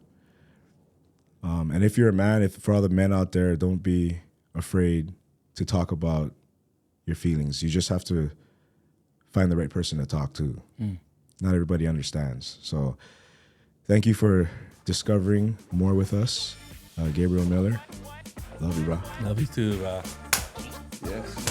And if you're a man, for all the men out there, don't be afraid to talk about your feelings. You just have to find the right person to talk to. Not everybody understands. So thank you for discovering more with us. Gabriel Miller. Love you, bro. Love you too, bro. Yes.